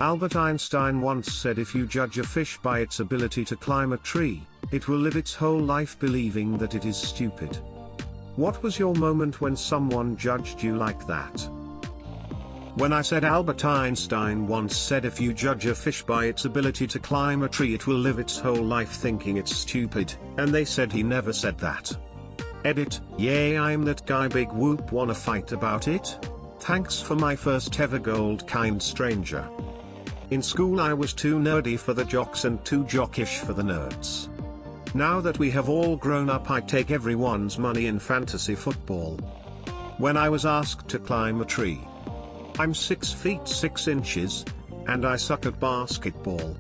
Albert Einstein once said if you judge a fish by its ability to climb a tree, it will live its whole life believing that it is stupid. What was your moment when someone judged you like that? When I said Albert Einstein once said if you judge a fish by its ability to climb a tree it will live its whole life thinking it's stupid, and they said he never said that. Edit, yay I'm that guy big whoop wanna fight about it? Thanks for my first ever gold kind stranger. In school I was too nerdy for the jocks and too jockish for the nerds. Now that we have all grown up I take everyone's money in fantasy football. When I was asked to climb a tree, I'm 6 feet 6 inches, and I suck at basketball.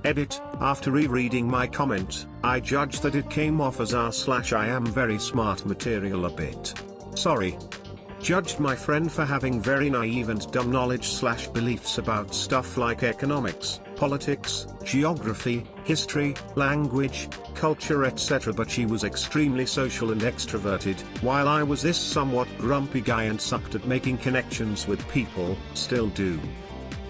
Edit, after rereading my comment, I judge that it came off as I am very smart material a bit. Sorry. Judged my friend for having very naive and dumb knowledge / beliefs about stuff like economics, politics, geography, history, language, culture etc. But she was extremely social and extroverted, while I was this somewhat grumpy guy and sucked at making connections with people, still do.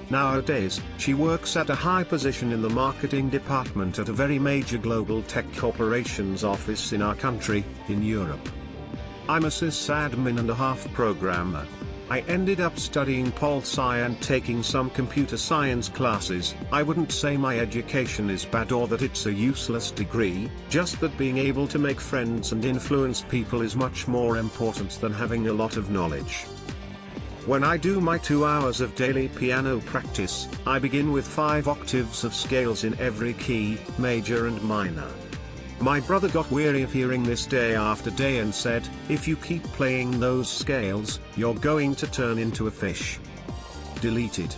Nowadays, she works at a high position in the marketing department at a very major global tech corporation's office in our country, in Europe. I'm a sysadmin and a half programmer. I ended up studying pol-sci and taking some computer science classes. I wouldn't say my education is bad or that it's a useless degree, just that being able to make friends and influence people is much more important than having a lot of knowledge. When I do my 2 hours of daily piano practice, I begin with 5 octaves of scales in every key, major and minor. My brother got weary of hearing this day after day and said, if you keep playing those scales, you're going to turn into a fish. Deleted.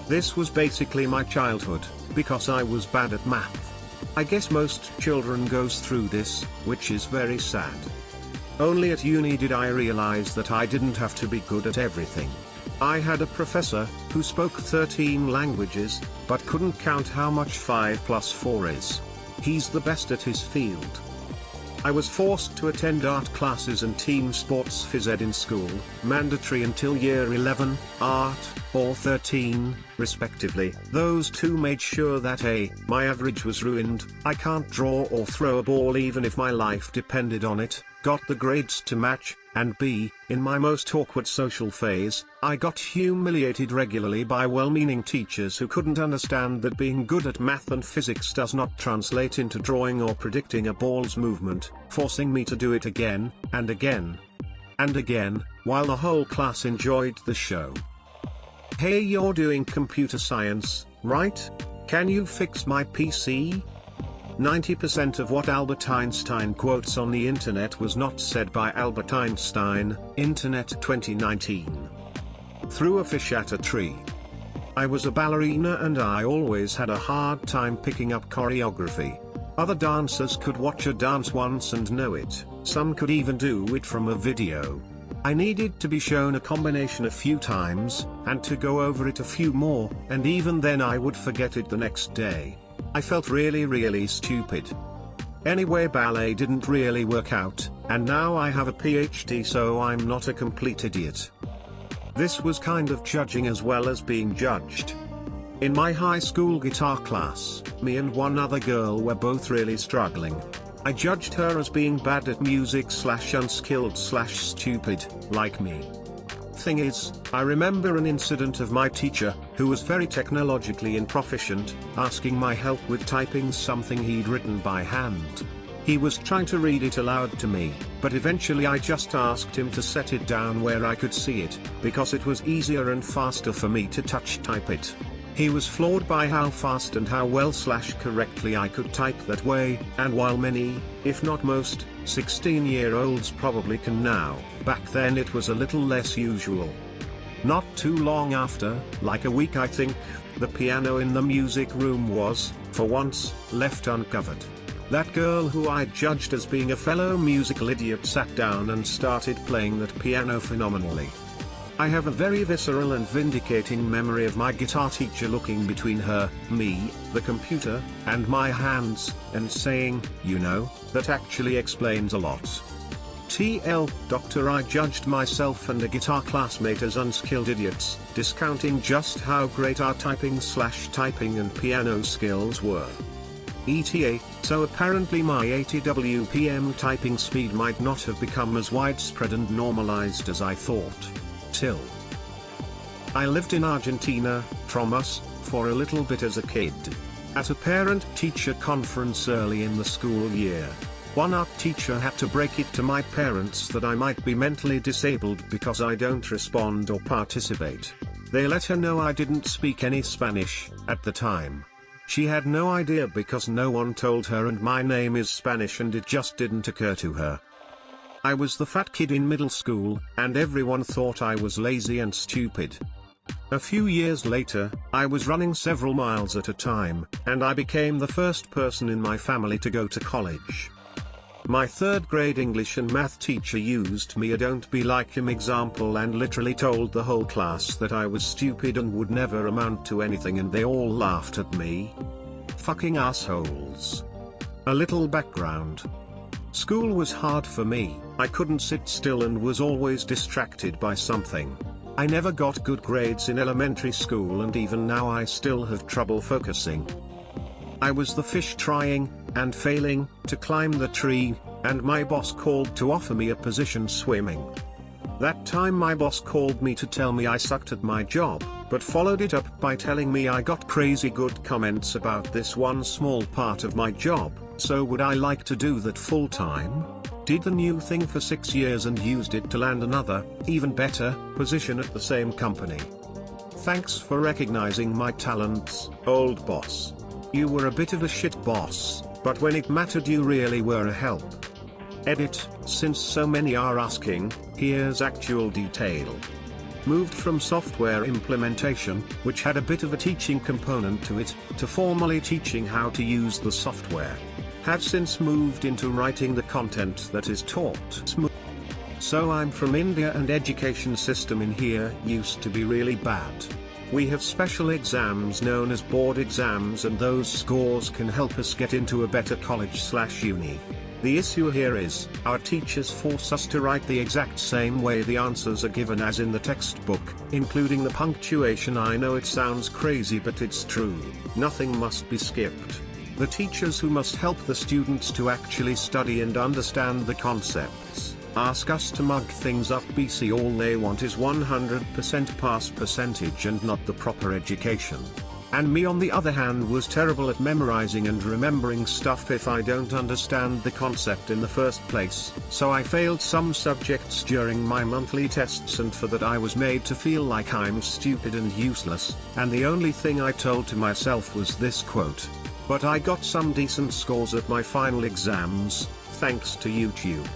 This was basically my childhood, because I was bad at math. I guess most children goes through this, which is very sad. Only at uni did I realize that I didn't have to be good at everything. I had a professor, who spoke 13 languages, but couldn't count how much 5 plus 4 is. He's the best at his field. I was forced to attend art classes and team sports phys ed in school, mandatory until year 11, art, or 13, respectively. Those two made sure that A, my average was ruined, I can't draw or throw a ball even if my life depended on it, got the grades to match, and B, in my most awkward social phase, I got humiliated regularly by well-meaning teachers who couldn't understand that being good at math and physics does not translate into drawing or predicting a ball's movement, forcing me to do it again, and again, and again, while the whole class enjoyed the show. Hey, you're doing computer science, right? Can you fix my PC? 90% of what Albert Einstein quotes on the internet was not said by Albert Einstein, Internet 2019. Threw a fish at a tree. I was a ballerina and I always had a hard time picking up choreography. Other dancers could watch a dance once and know it, some could even do it from a video. I needed to be shown a combination a few times, and to go over it a few more, and even then I would forget it the next day. I felt really stupid. Anyway, ballet didn't really work out, and now I have a PhD, so I'm not a complete idiot. This was kind of judging as well as being judged. In my high school guitar class, me and one other girl were both really struggling. I judged her as being bad at music / unskilled / stupid, like me. Thing is, I remember an incident of my teacher, who was very technologically proficient, asking my help with typing something he'd written by hand. He was trying to read it aloud to me, but eventually I just asked him to set it down where I could see it, because it was easier and faster for me to touch type it. He was floored by how fast and how well / correctly I could type that way, and while many, if not most, 16-year-olds probably can now, back then it was a little less usual. Not too long after, like a week I think, the piano in the music room was, for once, left uncovered. That girl who I judged as being a fellow musical idiot sat down and started playing that piano phenomenally. I have a very visceral and vindicating memory of my guitar teacher looking between her, me, the computer, and my hands, and saying, you know, that actually explains a lot. TL, Doctor, I judged myself and a guitar classmate as unskilled idiots, discounting just how great our typing and piano skills were. ETA, so apparently my 80 WPM typing speed might not have become as widespread and normalized as I thought. Till I lived in Argentina, Tromas, for a little bit as a kid. At a parent-teacher conference early in the school year, one art teacher had to break it to my parents that I might be mentally disabled because I don't respond or participate. They let her know I didn't speak any Spanish at the time. She had no idea because no one told her, and my name is Spanish and it just didn't occur to her. I was the fat kid in middle school, and everyone thought I was lazy and stupid. A few years later, I was running several miles at a time, and I became the first person in my family to go to college. My third grade English and math teacher used me a don't be like him example and literally told the whole class that I was stupid and would never amount to anything, and they all laughed at me. Fucking assholes. A little background. School was hard for me. I couldn't sit still and was always distracted by something. I never got good grades in elementary school, and even now I still have trouble focusing. I was the fish trying, and failing, to climb the tree, and my boss called to offer me a position swimming. That time my boss called me to tell me I sucked at my job, but followed it up by telling me I got crazy good comments about this one small part of my job, so would I like to do that full time? Did the new thing for 6 years and used it to land another, even better, position at the same company. Thanks for recognizing my talents, old boss. You were a bit of a shit boss, but when it mattered you really were a help. Edit, since so many are asking, here's actual detail. Moved from software implementation, which had a bit of a teaching component to it, to formally teaching how to use the software. Have since moved into writing the content that is taught. So I'm from India, and education system in here used to be really bad. We have special exams known as board exams, and those scores can help us get into a better college/uni. The issue here is, our teachers force us to write the exact same way the answers are given as in the textbook, including the punctuation. I know it sounds crazy, but it's true. Nothing must be skipped. The teachers who must help the students to actually study and understand the concepts ask us to mug things up. BC, all they want is 100% pass percentage and not the proper education. And me on the other hand was terrible at memorizing and remembering stuff if I don't understand the concept in the first place, so I failed some subjects during my monthly tests, and for that I was made to feel like I'm stupid and useless, and the only thing I told to myself was this quote: "But I got some decent scores at my final exams, thanks to YouTube."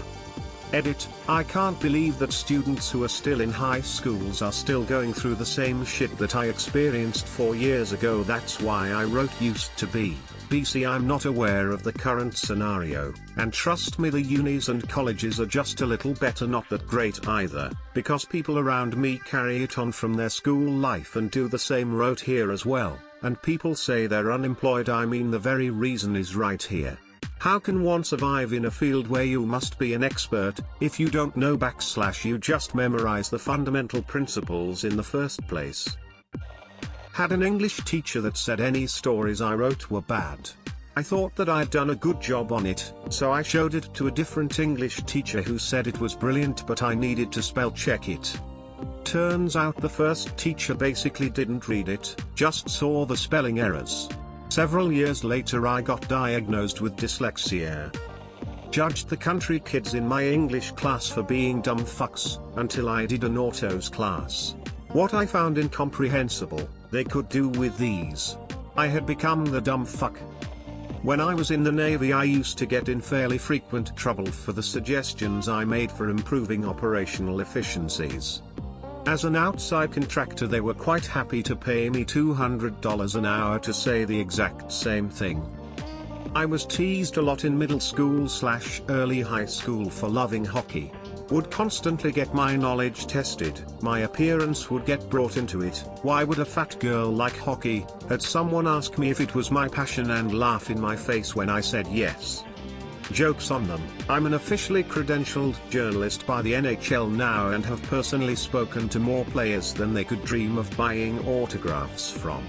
Edit, I can't believe that students who are still in high schools are still going through the same shit that I experienced 4 years ago. That's why I wrote used to be. BC, I'm not aware of the current scenario, and trust me, the unis and colleges are just a little better, not that great either, because people around me carry it on from their school life and do the same route here as well, and people say they're unemployed. I mean, the very reason is right here. How can one survive in a field where you must be an expert, if you don't know / you just memorize the fundamental principles in the first place? Had an English teacher that said any stories I wrote were bad. I thought that I'd done a good job on it, so I showed it to a different English teacher who said it was brilliant, but I needed to spell check it. Turns out the first teacher basically didn't read it, just saw the spelling errors. Several years later I got diagnosed with dyslexia. Judged the country kids in my English class for being dumb fucks, until I did an autos class. What I found incomprehensible, they could do with these. I had become the dumb fuck. When I was in the Navy I used to get in fairly frequent trouble for the suggestions I made for improving operational efficiencies. As an outside contractor they were quite happy to pay me $200 an hour to say the exact same thing. I was teased a lot in middle school / early high school for loving hockey. Would constantly get my knowledge tested, my appearance would get brought into it. Why would a fat girl like hockey? Had someone ask me if it was my passion and laugh in my face when I said yes. Joke's on them. I'm an officially credentialed journalist by the NHL now and have personally spoken to more players than they could dream of buying autographs from.